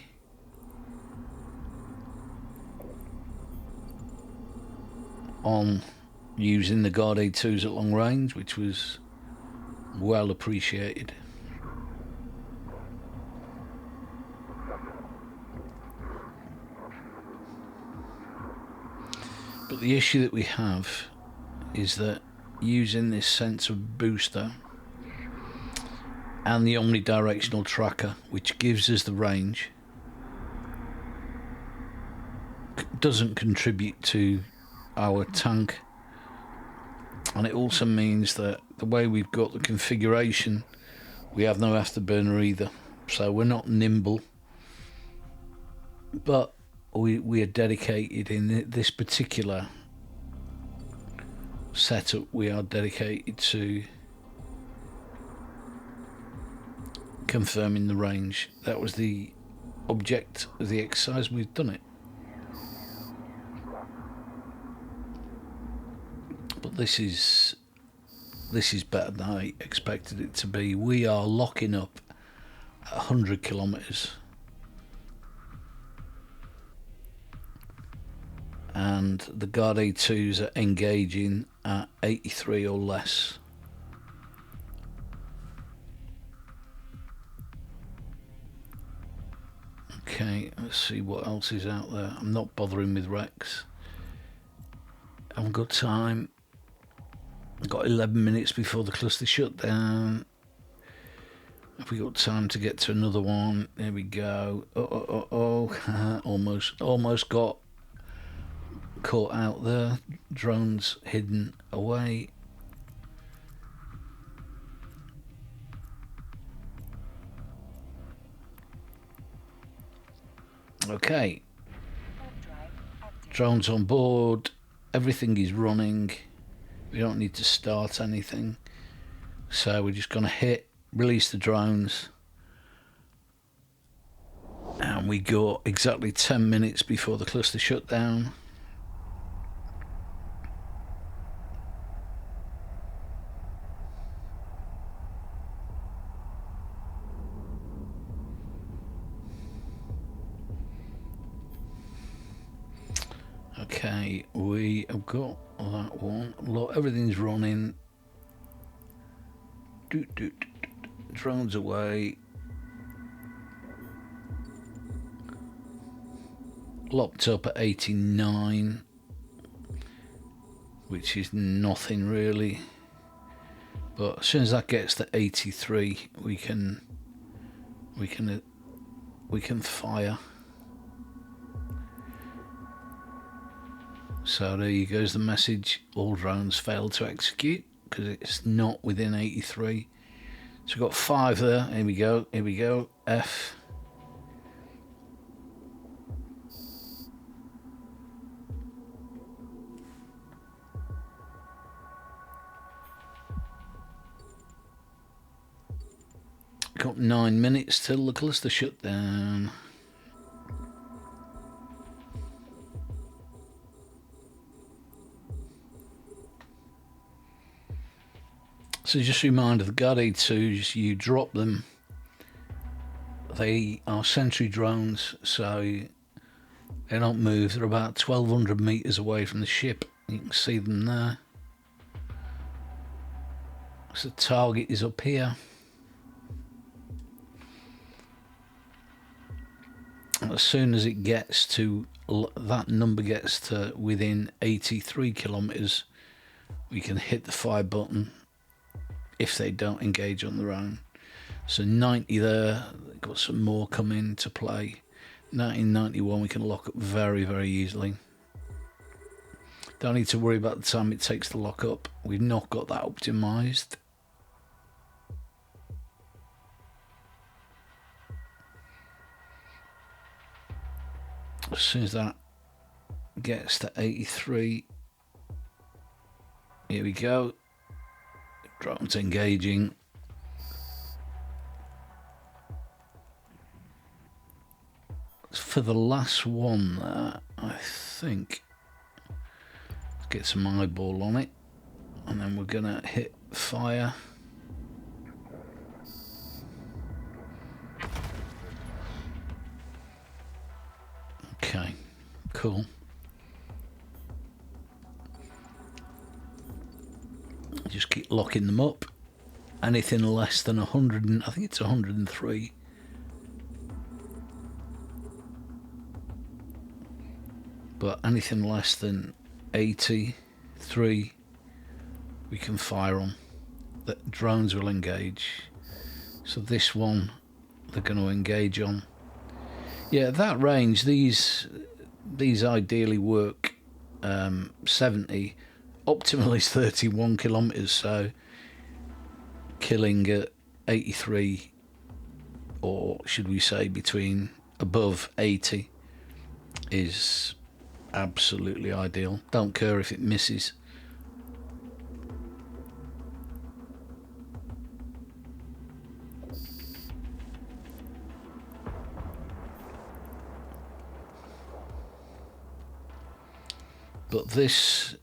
On using the Garde 2s at long range, which was well appreciated. But the issue that we have is that using this sensor booster and the omnidirectional tracker, which gives us the range, doesn't contribute to our tank, and it also means that the way we've got the configuration, we have no afterburner either, so we're not nimble, but we are dedicated in this particular setup. We are dedicated to confirming the range. That was the object of the exercise. We've done it. But this is better than I expected it to be. We are locking up at 100 kilometers, and the Garde 2s are engaging at 83 or less. Okay, let's see what else is out there. I'm not bothering with Rex. I've got time. I've got 11 minutes before the cluster shutdown. Have we got time to get to another one? There we go. Almost got caught out there. Drones hidden away. Okay. Drones on board. Everything is running. We don't need to start anything. So we're just going to hit, release the drones. And we got exactly 10 minutes before the cluster shutdown. Okay, we have got that one. Look, everything's running. Drones away. Locked up at 89, which is nothing really. But as soon as that gets to 83, we can fire. So there you goes the message. All drones failed to execute because it's not within 83. So we've got 5 there. Here we go. Here we go. F. Got 9 minutes till the cluster shut down. So just a reminder, the Garde 2s, you drop them. They are sentry drones, so they don't move. They're about 1,200 meters away from the ship. You can see them there. So the target is up here. As soon as it gets to, that number gets to within 83 kilometers, we can hit the fire button if they don't engage on their own. So 90 there, got some more coming to play. 1991 we can lock up very, very easily. Don't need to worry about the time it takes to lock up. We've not got that optimized. As soon as that gets to 83, here we go. Drones engaging. For the last one there, I think, let's get some eyeball on it, and then we're gonna hit fire. Okay, cool. Just keep locking them up. Anything less than 100, I think it's 103. But anything less than 83, we can fire on. The drones will engage. So this one, they're going to engage on. Yeah, at that range, these ideally work 70. Optimal is 31 kilometers, so killing at 83, or should we say between above 80, is absolutely ideal. Don't care if it misses. But this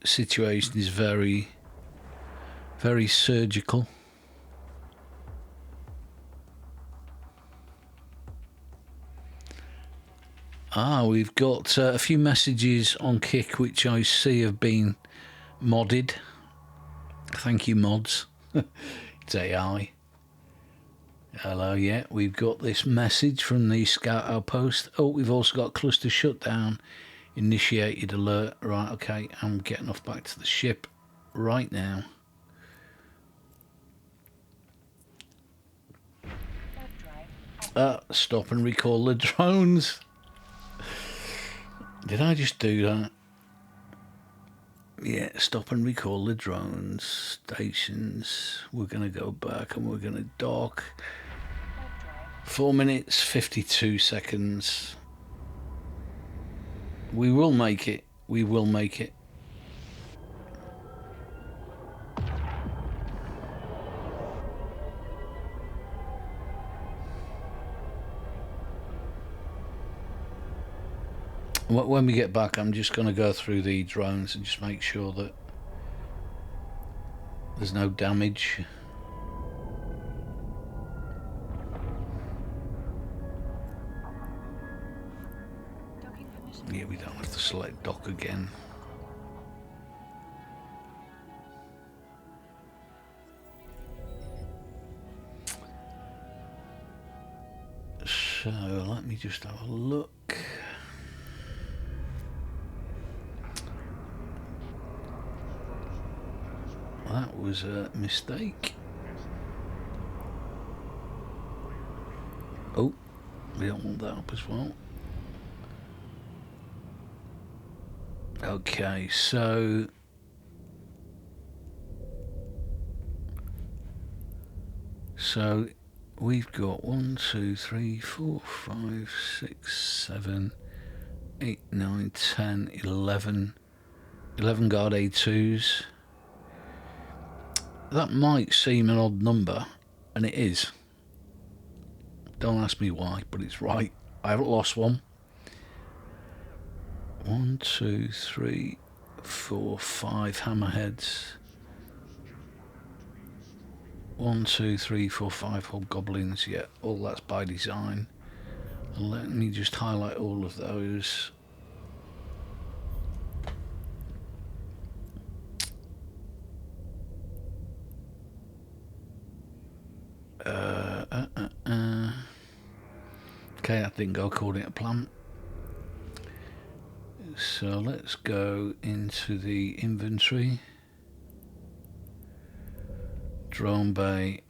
situation is very, very surgical. We've got a few messages on Kick which I see have been modded. Thank you, mods. It's AI. Hello, yeah. We've got this message from the Scout Outpost. Oh, we've also got cluster shutdown. Initiated alert. Right, okay, I'm getting off back to the ship right now. Stop and recall the drones. Did I just do that? Yeah, stop and recall the drones. Stations. We're going to go back and we're going to dock. 4 minutes, 52 seconds. We will make it. We will make it. When we get back, I'm just going to go through the drones and just make sure that there's no damage. Yeah, we don't have to select dock again. So let me just have a look. That was a mistake. Oh, we don't want that up as well. Okay, so we've got 1, 2, 3, 4, 5, 6, 7, 8, 9, 10, 11 Garde A2s. That might seem an odd number, and it is. Don't ask me why, but it's right. I haven't lost one. 1, 2, 3, 4, 5 hammerheads. 1, 2, 3, 4, 5 hobgoblins. Yeah, all that's by design. Let me just highlight all of those. Okay, that didn't go according to plan. So let's go into the inventory. Drone bay.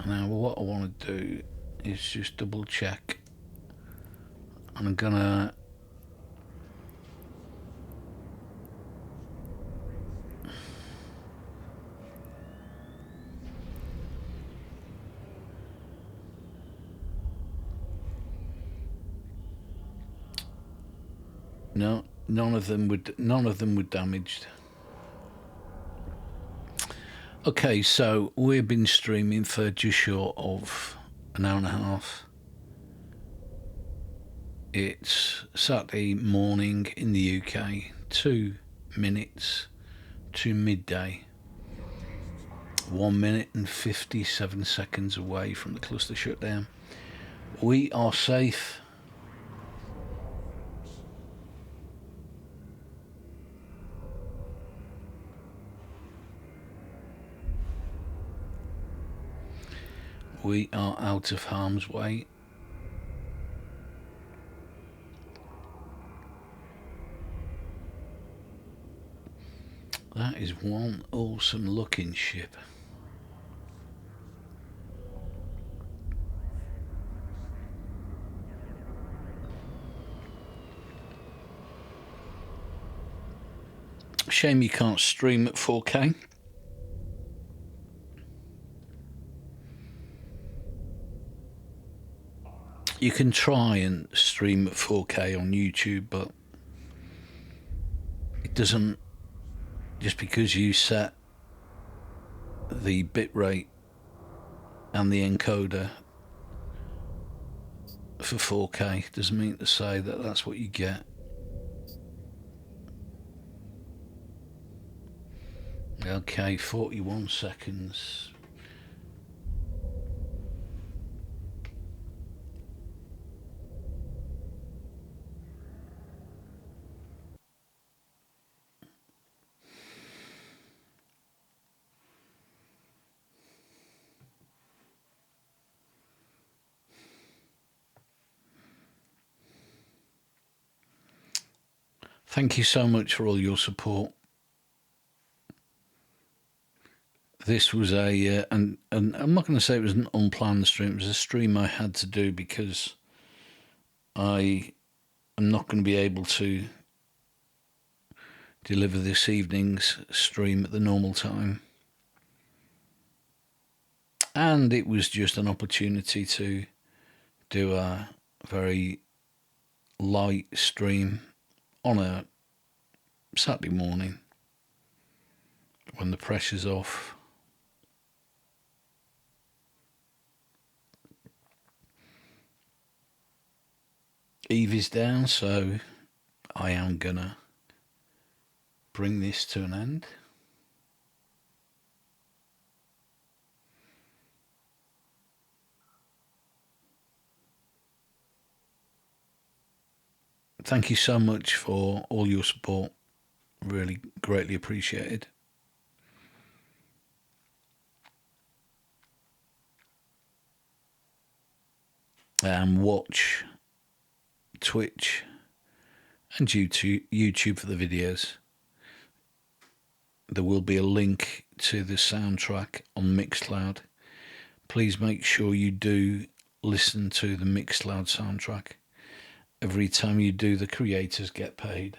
Now what I want to do is just double check. And I'm gonna no, none of them were damaged. Okay, so we've been streaming for just short of an hour and a half. It's Saturday morning in the UK, 2 minutes to midday. 1 minute and 57 seconds away from the cluster shutdown. We are safe. We are out of harm's way. That is one awesome looking ship. Shame you can't stream at 4K. You can try and stream at 4K on YouTube, but it doesn't, just because you set the bitrate and the encoder for 4K doesn't mean to say that that's what you get. Okay, 41 seconds. Thank you so much for all your support. This was and I'm not going to say it was an unplanned stream. It was a stream I had to do because I am not going to be able to deliver this evening's stream at the normal time. And it was just an opportunity to do a very light stream on a Saturday morning when the pressure's off. Eve is down, so I am gonna bring this to an end. thank you so much for all your support. Really greatly appreciated. Watch Twitch and YouTube for the videos. There will be a link to the soundtrack on MixCloud. Please make sure you do listen to the MixCloud soundtrack. Every time you do, the creators get paid.